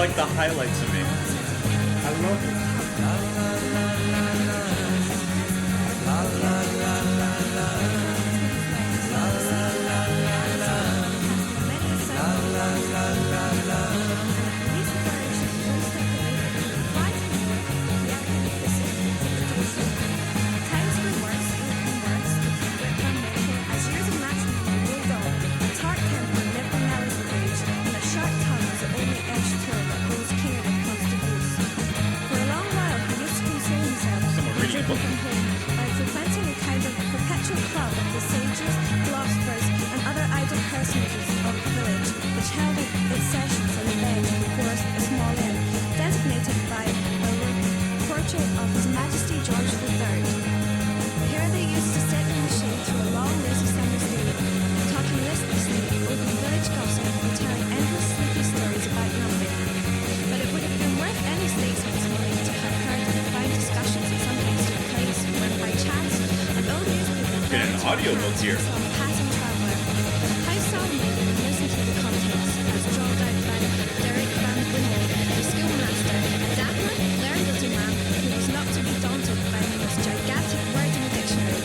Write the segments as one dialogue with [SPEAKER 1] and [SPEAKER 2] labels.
[SPEAKER 1] like the highlights of me. I love it. Someone reading a book.
[SPEAKER 2] By frequenting a kind of perpetual club of the sages, philosophers, and other idle personages of the village, which held its sessions in a bed before a small inn, designated by a portrait of His Majesty George III. Here they used to sit in the shade through a long lazy summer's day, talking listlessly over village gossip and telling endless sleepy stories about nothing. But it would have been worth any statesman's money to have heard the fine discussions that sometimes took place when, by chance, an old newspaper
[SPEAKER 1] Get an audiobook here.
[SPEAKER 2] saw a passing traveller. How solemnly they would listen to the contents as drawled out by Derek Van Wimmel, the schoolmaster, a dapper, learned little man who was not to be daunted by the most gigantic word in the dictionary.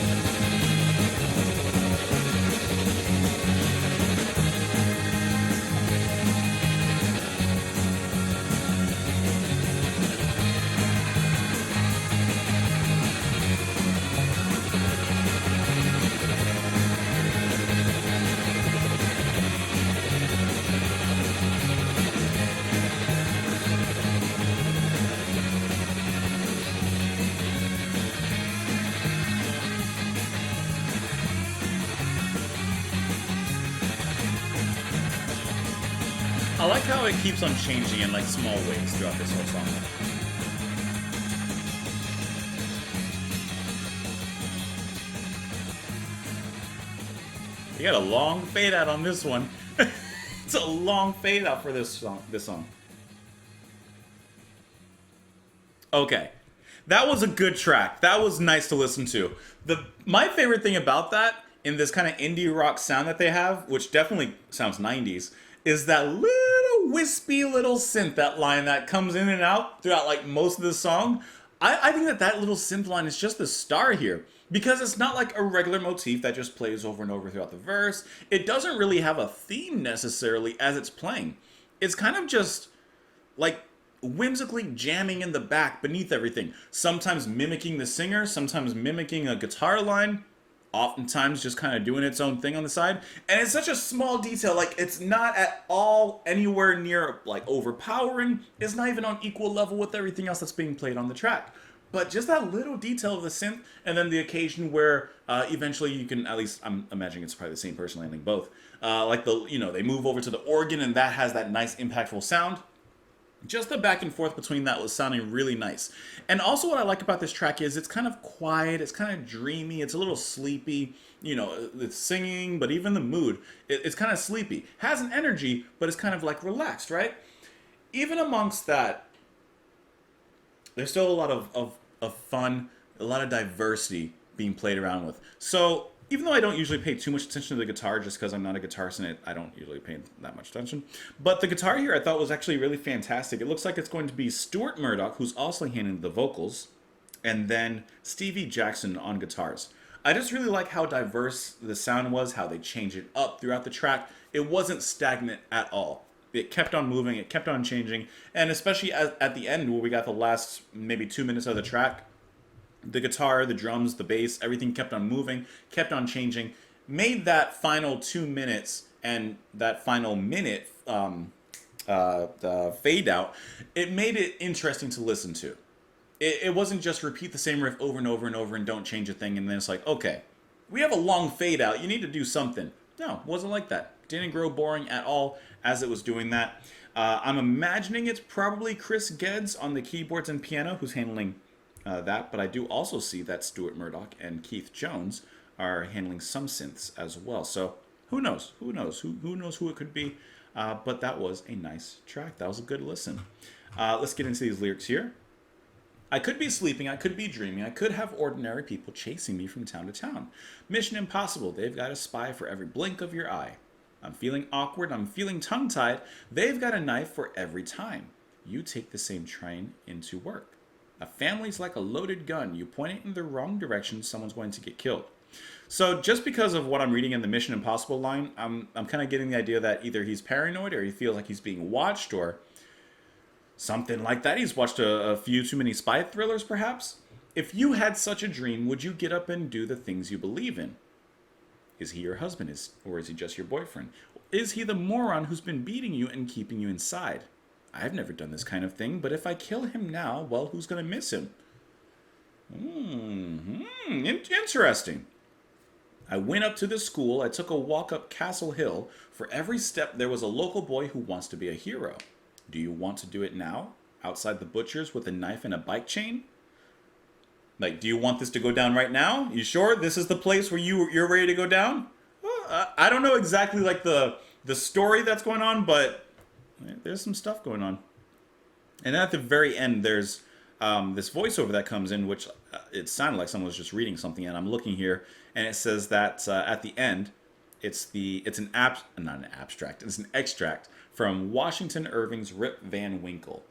[SPEAKER 1] I like how it keeps on changing in like small ways throughout this whole song. You got a long fade out on this one. It's a long fade out for this song. Okay. That was a good track. That was nice to listen to. My favorite thing about that, in this kind of indie rock sound that they have, which definitely sounds 90s, is that little wispy little synth, that line that comes in and out throughout like most of the song. I think that little synth line is just the star here, because it's not like a regular motif that just plays over and over throughout the verse. It doesn't really have a theme necessarily as it's playing. It's kind of just like whimsically jamming in the back beneath everything. Sometimes mimicking the singer, sometimes mimicking a guitar line, oftentimes just kind of doing its own thing on the side. And it's such a small detail, like it's not at all anywhere near like overpowering. It's not even on equal level with everything else that's being played on the track. But just that little detail of the synth, and then the occasion where eventually you can, at least I'm imagining it's probably the same person handling both. Like they move over to the organ and that has that nice impactful sound. Just the back and forth between that was sounding really nice. And also what I like about this track is it's kind of quiet, it's kind of dreamy, it's a little sleepy. It's singing, but even the mood, it's kind of sleepy. Has an energy, but it's kind of like relaxed, right? Even amongst that, there's still a lot of fun, a lot of diversity being played around with. So even though I don't usually pay too much attention to the guitar, just because I'm not a guitarist and I don't usually pay that much attention, but the guitar here I thought was actually really fantastic. It looks like it's going to be Stuart Murdoch, who's also handling the vocals, and then Stevie Jackson on guitars. I just really like how diverse the sound was, how they changed it up throughout the track. It wasn't stagnant at all. It kept on moving, it kept on changing, and especially at the end where we got the last maybe 2 minutes of the track, the guitar, the drums, the bass, everything kept on moving, kept on changing, made that final 2 minutes and that final minute the fade out, it made it interesting to listen to. It wasn't just repeat the same riff over and over and over and don't change a thing, and then it's like, okay, we have a long fade out, you need to do something. No, it wasn't like that. Didn't grow boring at all as it was doing that. I'm imagining it's probably Chris Geddes on the keyboards and piano who's handling that, but I do also see that Stuart Murdoch and Keith Jones are handling some synths as well. So who knows? Who knows? Who knows who it could be? But that was a nice track. That was a good listen. Let's get into these lyrics here. I could be sleeping, I could be dreaming, I could have ordinary people chasing me from town to town. Mission impossible, they've got a spy for every blink of your eye. I'm feeling awkward, I'm feeling tongue-tied, they've got a knife for every time. you take the same train into work. A family's like a loaded gun. You point it in the wrong direction, someone's going to get killed. So just because of what I'm reading in the Mission Impossible line, I'm kind of getting the idea that either he's paranoid or he feels like he's being watched or something like that. He's watched a few too many spy thrillers, perhaps. If you had such a dream, would you get up and do the things you believe in? Is he your husband, or is he just your boyfriend? Is he the moron who's been beating you and keeping you inside? I've never done this kind of thing, but if I kill him now, well, who's going to miss him? Interesting. I went up to the school. I took a walk up Castle Hill. For every step, there was a local boy who wants to be a hero. Do you want to do it now? Outside the butcher's with a knife and a bike chain? Like, do you want this to go down right now? You sure this is the place where you're ready to go down? Well, I don't know exactly like the story that's going on, but there's some stuff going on. And then at the very end, there's this voiceover that comes in, which it sounded like someone was just reading something. And I'm looking here, and it says that at the end, it's an extract from Washington Irving's Rip Van Winkle.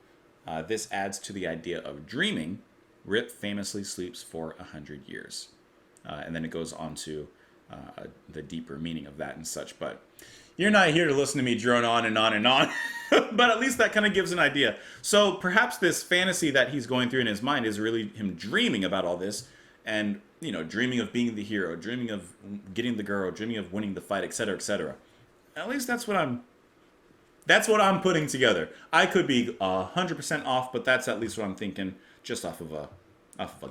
[SPEAKER 1] This adds to the idea of dreaming. Rip famously sleeps for 100 years. And then it goes on to the deeper meaning of that and such. But you're not here to listen to me drone on and on and on. But at least that kind of gives an idea. So perhaps this fantasy that he's going through in his mind is really him dreaming about all this. And, dreaming of being the hero, dreaming of getting the girl, dreaming of winning the fight, etc., etc. At least that's what I'm putting together. I could be 100% off, but that's at least what I'm thinking, just off of a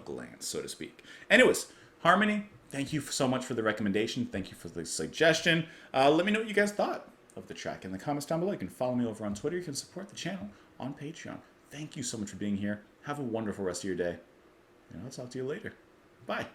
[SPEAKER 1] glance, so to speak. Anyways, Harmony, thank you so much for the recommendation. Thank you for the suggestion. Let me know what you guys thought of the track in the comments down below. You can follow me over on Twitter. You can support the channel on Patreon. Thank you so much for being here. Have a wonderful rest of your day. And I'll talk to you later. Bye.